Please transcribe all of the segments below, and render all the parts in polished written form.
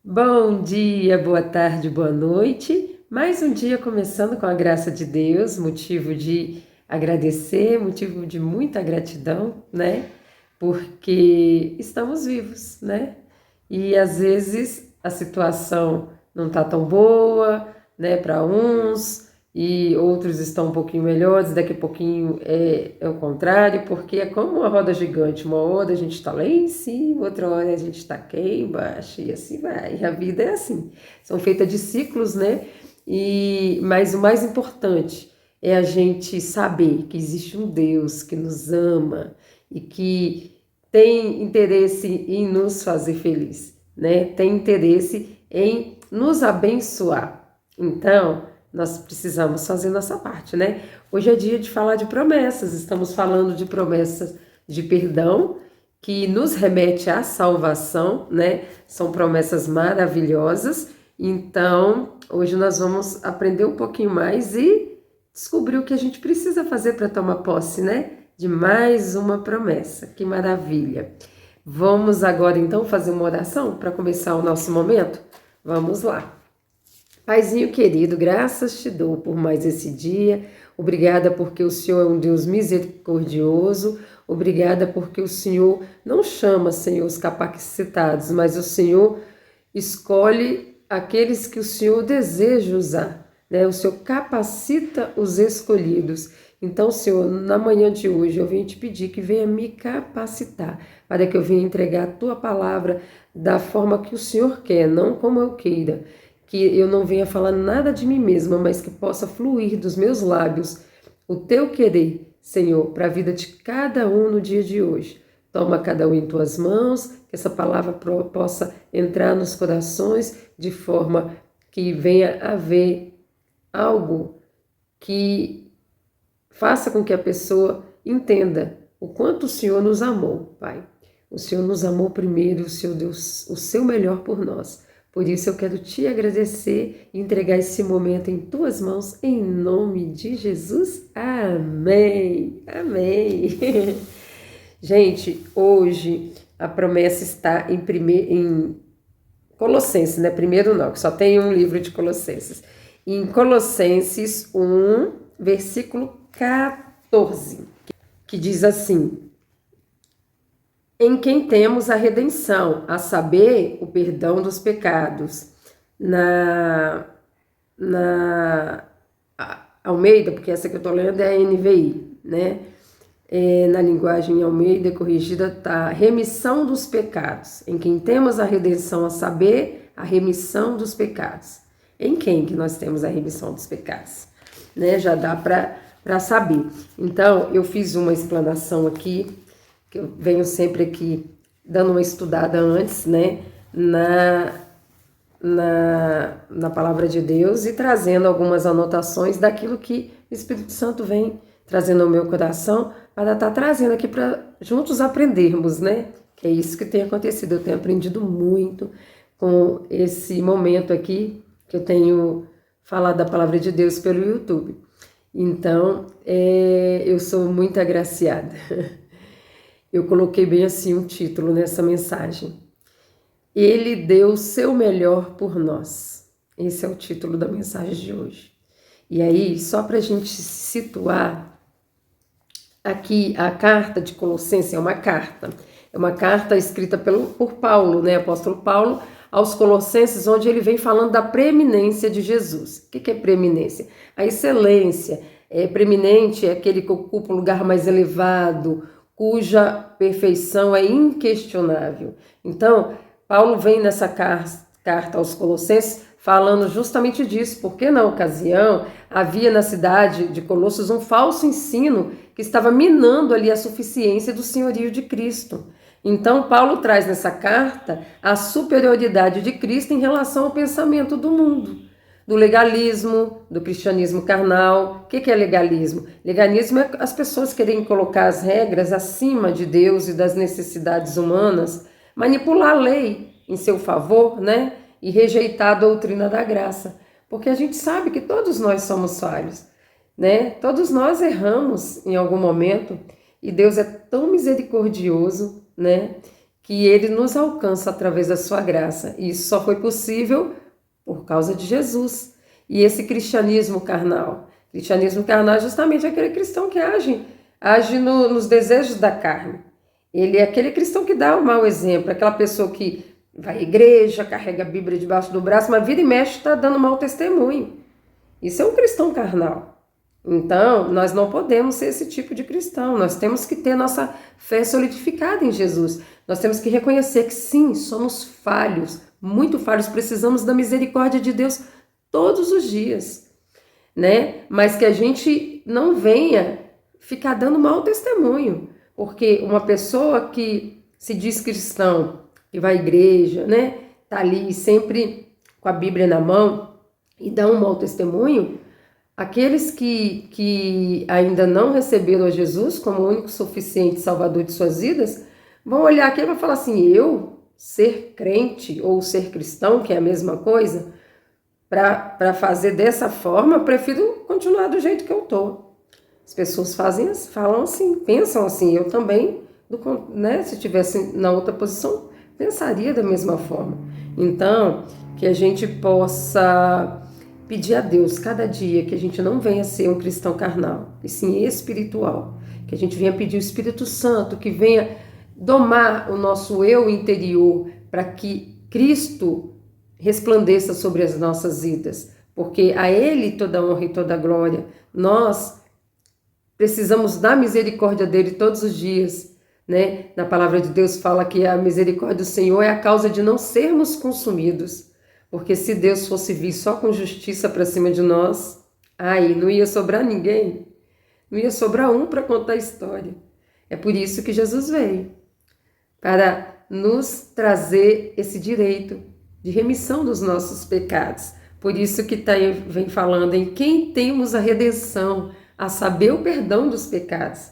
Bom dia, boa tarde, boa noite. Mais um dia começando com a graça de Deus, motivo de agradecer, motivo de muita gratidão, né? Porque estamos vivos, né? E às vezes a situação não tá tão boa, né, para uns, e outros estão um pouquinho melhores, daqui a pouquinho é o contrário, porque é como uma roda gigante, uma hora a gente está lá em cima, outra hora a gente está aqui embaixo, e assim vai, e a vida é assim, são feitas de ciclos, né, mas o mais importante é a gente saber que existe um Deus que nos ama e que tem interesse em nos fazer feliz, né, tem interesse em nos abençoar, então nós precisamos fazer nossa parte, né? Hoje é dia de falar de promessas, estamos falando de promessas de perdão, que nos remete à salvação, né? São promessas maravilhosas, então hoje nós vamos aprender um pouquinho mais e descobrir o que a gente precisa fazer para tomar posse, né? De mais uma promessa, que maravilha! Vamos agora então fazer uma oração para começar o nosso momento? Vamos lá! Paizinho querido, graças te dou por mais esse dia. Obrigada porque o Senhor é um Deus misericordioso. Obrigada porque o Senhor não chama, Senhor, os capacitados, mas o Senhor escolhe aqueles que o Senhor deseja usar, né? O Senhor capacita os escolhidos. Então, Senhor, na manhã de hoje eu venho te pedir que venha me capacitar para que eu venha entregar a tua palavra da forma que o Senhor quer, não como eu queira. Que eu não venha falar nada de mim mesma, mas que possa fluir dos meus lábios o teu querer, Senhor, para a vida de cada um no dia de hoje. Toma cada um em tuas mãos, que essa palavra possa entrar nos corações de forma que venha haver algo que faça com que a pessoa entenda o quanto o Senhor nos amou, Pai. O Senhor nos amou primeiro, o Senhor deu o seu melhor por nós. Por isso eu quero te agradecer e entregar esse momento em tuas mãos, em nome de Jesus. Amém. Amém. Gente, hoje a promessa está em Colossenses, né? Primeiro não, que só tem um livro de Colossenses. Em Colossenses 1, versículo 14, que diz assim: em quem temos a redenção, a saber, o perdão dos pecados. Na Almeida, porque essa que eu estou lendo é a NVI, né? Na linguagem Almeida corrigida está remissão dos pecados. Em quem temos a redenção, a saber, a remissão dos pecados. Em quem que nós temos a remissão dos pecados? Né? Já dá para saber. Então, eu fiz uma explanação aqui, que eu venho sempre aqui dando uma estudada antes, né, na palavra de Deus e trazendo algumas anotações daquilo que o Espírito Santo vem trazendo ao meu coração para estar trazendo aqui para juntos aprendermos, né, que é isso que tem acontecido. Eu tenho aprendido muito com esse momento aqui que eu tenho falado da palavra de Deus pelo YouTube. Então, eu sou muito agraciada. Eu coloquei bem assim um título nessa mensagem. Ele deu o seu melhor por nós. Esse é o título da mensagem de hoje. E aí, só para a gente se situar, aqui a carta de Colossenses é uma carta escrita por Paulo, né, apóstolo Paulo, aos Colossenses, onde ele vem falando da preeminência de Jesus. O que é preeminência? A excelência. Preeminente é aquele que ocupa o lugar mais elevado, cuja perfeição é inquestionável. Então, Paulo vem nessa carta aos Colossenses falando justamente disso, porque na ocasião havia na cidade de Colossos um falso ensino que estava minando ali a suficiência do senhorio de Cristo. Então, Paulo traz nessa carta a superioridade de Cristo em relação ao pensamento do mundo. Do legalismo, do cristianismo carnal. O que é legalismo? Legalismo é as pessoas querem colocar as regras acima de Deus e das necessidades humanas, manipular a lei em seu favor, né? E rejeitar a doutrina da graça. Porque a gente sabe que todos nós somos falhos, né? Todos nós erramos em algum momento e Deus é tão misericordioso, né? que Ele nos alcança através da sua graça. E isso só foi possível por causa de Jesus. E esse cristianismo carnal é justamente aquele cristão que age nos desejos da carne. Ele é aquele cristão que dá o mau exemplo, aquela pessoa que vai à igreja, carrega a Bíblia debaixo do braço, mas vira e mexe está dando mau testemunho. Isso é um cristão carnal. Então, nós não podemos ser esse tipo de cristão. Nós temos que ter nossa fé solidificada em Jesus. Nós temos que reconhecer que sim, somos falhos, muito falhos, precisamos da misericórdia de Deus todos os dias, né? Mas que a gente não venha ficar dando mau testemunho, porque uma pessoa que se diz cristão, que vai à igreja, né? Tá ali sempre com a Bíblia na mão e dá um mau testemunho, aqueles que ainda não receberam a Jesus como o único suficiente salvador de suas vidas, vão olhar aquilo e vão falar assim, eu ser crente ou ser cristão, que é a mesma coisa, para fazer dessa forma, eu prefiro continuar do jeito que eu estou. As pessoas falam assim, pensam assim, eu também, né, se estivesse na outra posição, pensaria da mesma forma. Então, que a gente possa pedir a Deus cada dia que a gente não venha ser um cristão carnal, e sim espiritual, que a gente venha pedir o Espírito Santo, que venha domar o nosso eu interior para que Cristo resplandeça sobre as nossas vidas, porque a Ele toda honra e toda glória. Nós precisamos da misericórdia dele todos os dias, né? Na palavra de Deus fala que a misericórdia do Senhor é a causa de não sermos consumidos, porque se Deus fosse vir só com justiça para cima de nós, aí não ia sobrar ninguém, não ia sobrar um para contar a história. É por isso que Jesus veio, para nos trazer esse direito de remissão dos nossos pecados. Por isso que vem falando em quem temos a redenção, a saber o perdão dos pecados.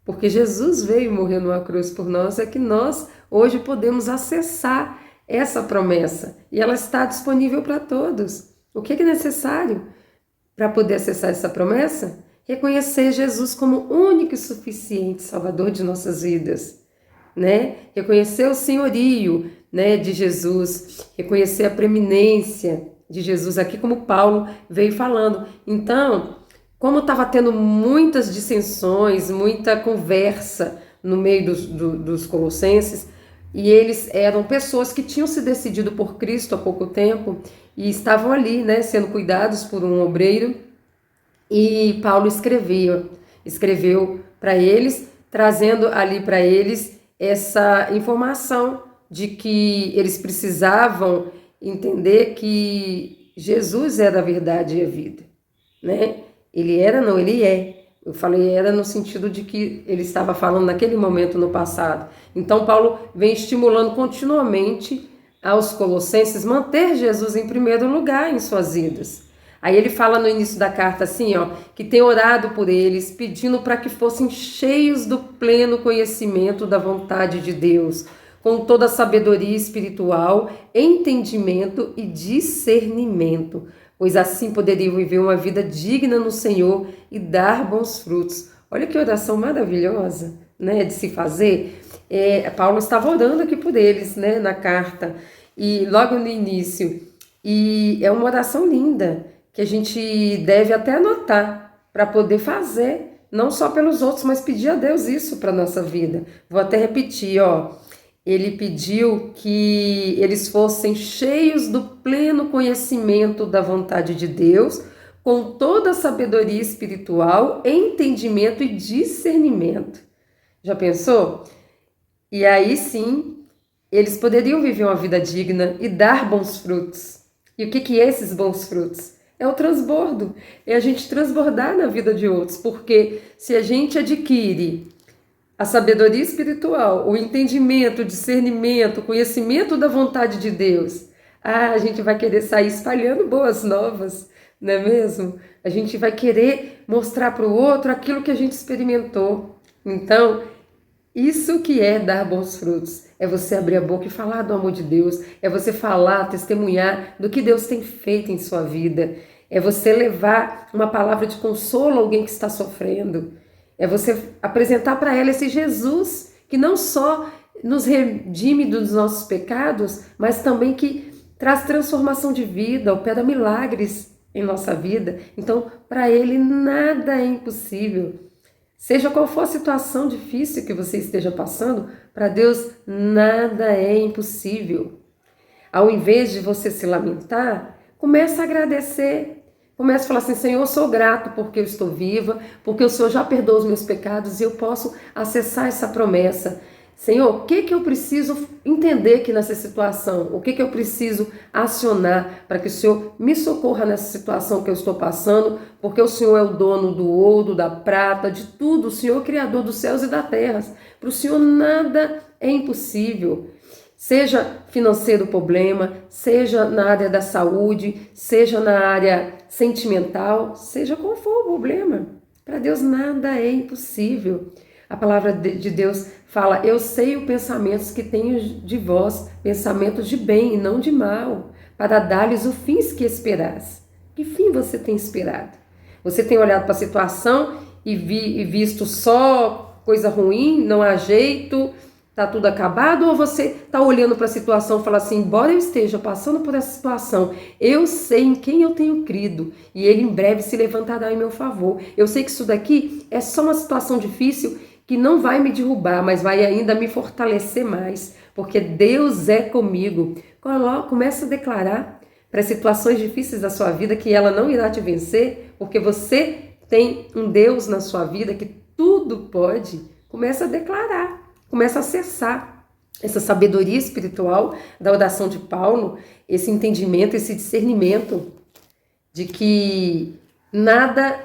Porque Jesus veio morrer numa cruz por nós, é que nós hoje podemos acessar essa promessa. E ela está disponível para todos. O que é necessário para poder acessar essa promessa? Reconhecer Jesus como único e suficiente Salvador de nossas vidas, né? Reconhecer o senhorio, né, de Jesus, reconhecer a preeminência de Jesus, aqui como Paulo veio falando. Então, como estava tendo muitas dissensões, muita conversa no meio dos colossenses, e eles eram pessoas que tinham se decidido por Cristo há pouco tempo e estavam ali, né, sendo cuidados por um obreiro, e Paulo escreveu para eles, trazendo ali para eles essa informação de que eles precisavam entender que Jesus era a verdade e a vida, né? Ele era, não, ele é. Eu falei era no sentido de que ele estava falando naquele momento no passado. Então Paulo vem estimulando continuamente aos colossenses manter Jesus em primeiro lugar em suas vidas. Aí ele fala no início da carta assim, ó, que tem orado por eles, pedindo para que fossem cheios do pleno conhecimento da vontade de Deus, com toda a sabedoria espiritual, entendimento e discernimento, pois assim poderiam viver uma vida digna no Senhor e dar bons frutos. Olha que oração maravilhosa, né, de se fazer. Paulo estava orando aqui por eles, né, na carta, e logo no início. E é uma oração linda, que a gente deve até anotar para poder fazer, não só pelos outros, mas pedir a Deus isso para a nossa vida. Vou até repetir, ó. Ele pediu que eles fossem cheios do pleno conhecimento da vontade de Deus, com toda a sabedoria espiritual, entendimento e discernimento. Já pensou? E aí sim, eles poderiam viver uma vida digna e dar bons frutos. E o que é esses bons frutos? É o transbordo, é a gente transbordar na vida de outros, porque se a gente adquire a sabedoria espiritual, o entendimento, o discernimento, o conhecimento da vontade de Deus, a gente vai querer sair espalhando boas novas, não é mesmo? A gente vai querer mostrar para o outro aquilo que a gente experimentou. Então, isso que é dar bons frutos, é você abrir a boca e falar do amor de Deus, é você falar, testemunhar do que Deus tem feito em sua vida, é você levar uma palavra de consolo a alguém que está sofrendo, é você apresentar para ela esse Jesus que não só nos redime dos nossos pecados, mas também que traz transformação de vida, opera milagres em nossa vida. Então, para Ele nada é impossível. Seja qual for a situação difícil que você esteja passando, para Deus nada é impossível. Ao invés de você se lamentar, comece a agradecer. Comece a falar assim: Senhor, eu sou grato porque eu estou viva, porque o Senhor já perdoou os meus pecados e eu posso acessar essa promessa. Senhor, o que eu preciso entender aqui nessa situação? O que eu preciso acionar para que o Senhor me socorra nessa situação que eu estou passando? Porque o Senhor é o dono do ouro, da prata, de tudo. O Senhor é o Criador dos céus e da terra. Para o Senhor nada é impossível. Seja financeiro o problema, seja na área da saúde, seja na área sentimental, seja qual for o problema. Para Deus nada é impossível. A palavra de Deus fala: eu sei os pensamentos que tenho de vós, pensamentos de bem e não de mal, para dar-lhes o fim que esperais. Que fim você tem esperado? Você tem olhado para a situação e visto só coisa ruim, não há jeito, está tudo acabado? Ou você está olhando para a situação e fala assim: embora eu esteja passando por essa situação, eu sei em quem eu tenho crido e Ele em breve se levantará em meu favor. Eu sei que isso daqui é só uma situação difícil que não vai me derrubar, mas vai ainda me fortalecer mais, porque Deus é comigo. Começa a declarar para as situações difíceis da sua vida que ela não irá te vencer, porque você tem um Deus na sua vida que tudo pode. Começa a declarar, começa a acessar essa sabedoria espiritual da oração de Paulo, esse entendimento, esse discernimento de que nada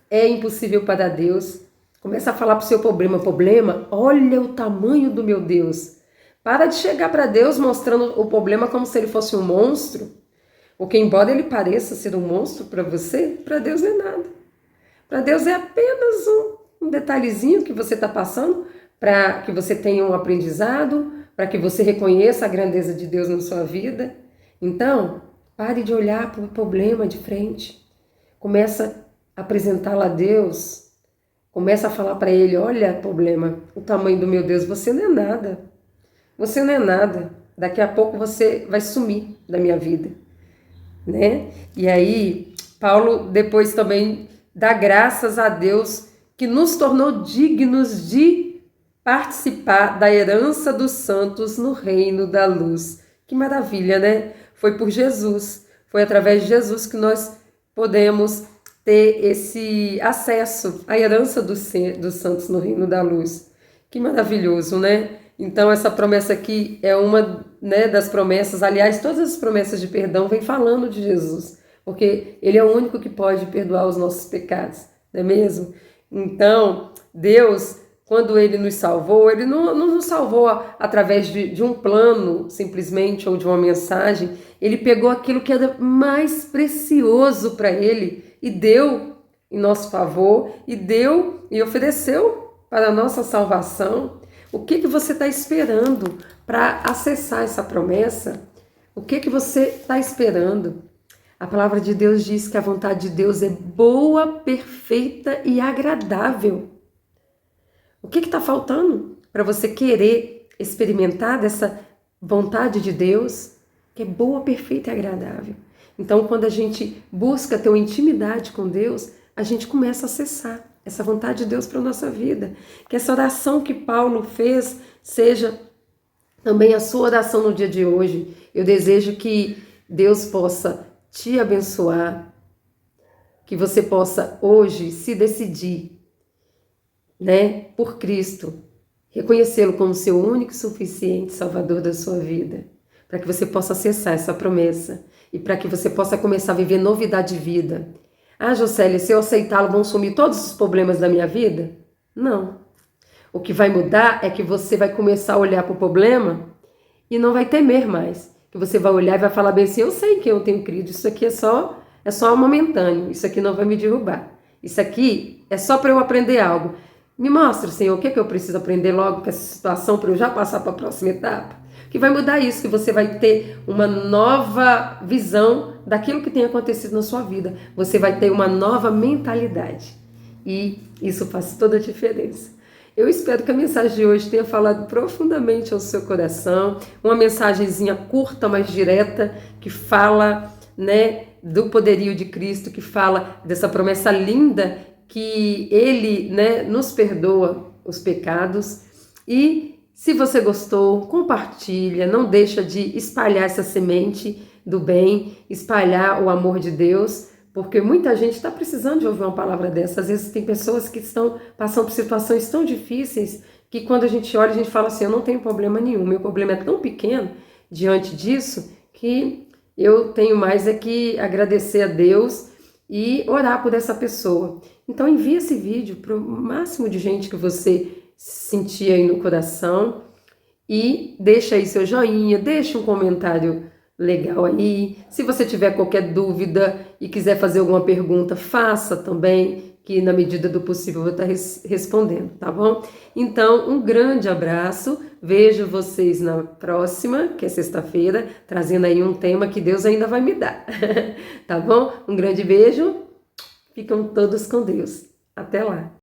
é impossível para Deus. Começa a falar para o seu problema, olha o tamanho do meu Deus. Para de chegar para Deus mostrando o problema como se ele fosse um monstro, porque embora ele pareça ser um monstro para você, para Deus não é nada. Para Deus é apenas um detalhezinho que você está passando, para que você tenha um aprendizado, para que você reconheça a grandeza de Deus na sua vida. Então, pare de olhar para o problema de frente. Começa a apresentá-lo a Deus. Começa a falar para Ele: olha, problema, o tamanho do meu Deus, você não é nada. Você não é nada. Daqui a pouco você vai sumir da minha vida, né? E aí, Paulo depois também dá graças a Deus que nos tornou dignos de participar da herança dos santos no reino da luz. Que maravilha, né? Foi por Jesus, foi através de Jesus que nós podemos ter esse acesso à herança dos santos no reino da luz. Que maravilhoso, né? Então essa promessa aqui é uma, né, das promessas. Aliás, todas as promessas de perdão vêm falando de Jesus, porque Ele é o único que pode perdoar os nossos pecados, não é mesmo? Então, Deus, quando Ele nos salvou, Ele não nos salvou através de um plano, simplesmente, ou de uma mensagem. Ele pegou aquilo que era mais precioso para Ele e deu em nosso favor, e deu e ofereceu para a nossa salvação. O que você está esperando para acessar essa promessa? O que você está esperando? A palavra de Deus diz que a vontade de Deus é boa, perfeita e agradável. O que está faltando para você querer experimentar dessa vontade de Deus, que é boa, perfeita e agradável? Então, quando a gente busca ter uma intimidade com Deus, a gente começa a acessar essa vontade de Deus para a nossa vida. Que essa oração que Paulo fez seja também a sua oração no dia de hoje. Eu desejo que Deus possa te abençoar, que você possa hoje se decidir, né, por Cristo, reconhecê-lo como seu único e suficiente Salvador da sua vida, para que você possa acessar essa promessa e para que você possa começar a viver novidade de vida. Ah, Jocélia, se eu aceitá-lo, vão sumir todos os problemas da minha vida? Não. O que vai mudar é que você vai começar a olhar para o problema e não vai temer mais. Que você vai olhar e vai falar bem assim: eu sei que eu tenho crido, isso aqui é só momentâneo, isso aqui não vai me derrubar. Isso aqui é só para eu aprender algo. Me mostra, Senhor, o que eu preciso aprender logo com essa situação para eu já passar para a próxima etapa. Que vai mudar isso, que você vai ter uma nova visão daquilo que tem acontecido na sua vida. Você vai ter uma nova mentalidade. E isso faz toda a diferença. Eu espero que a mensagem de hoje tenha falado profundamente ao seu coração, uma mensagenzinha curta, mas direta, que fala, né, do poderio de Cristo, que fala dessa promessa linda que Ele, né, nos perdoa os pecados. E se você gostou, compartilha, não deixa de espalhar essa semente do bem, espalhar o amor de Deus, porque muita gente está precisando de ouvir uma palavra dessa. Às vezes tem pessoas que estão passando por situações tão difíceis que quando a gente olha, a gente fala assim, eu não tenho problema nenhum, meu problema é tão pequeno diante disso que eu tenho mais é que agradecer a Deus e orar por essa pessoa. Então envie esse vídeo para o máximo de gente que você sentir aí no coração e deixa aí seu joinha, deixa um comentário legal aí. Se você tiver qualquer dúvida e quiser fazer alguma pergunta, faça também, que na medida do possível eu vou estar respondendo, tá bom? Então, um grande abraço, vejo vocês na próxima, que é sexta-feira, trazendo aí um tema que Deus ainda vai me dar, tá bom? Um grande beijo, ficam todos com Deus. Até lá!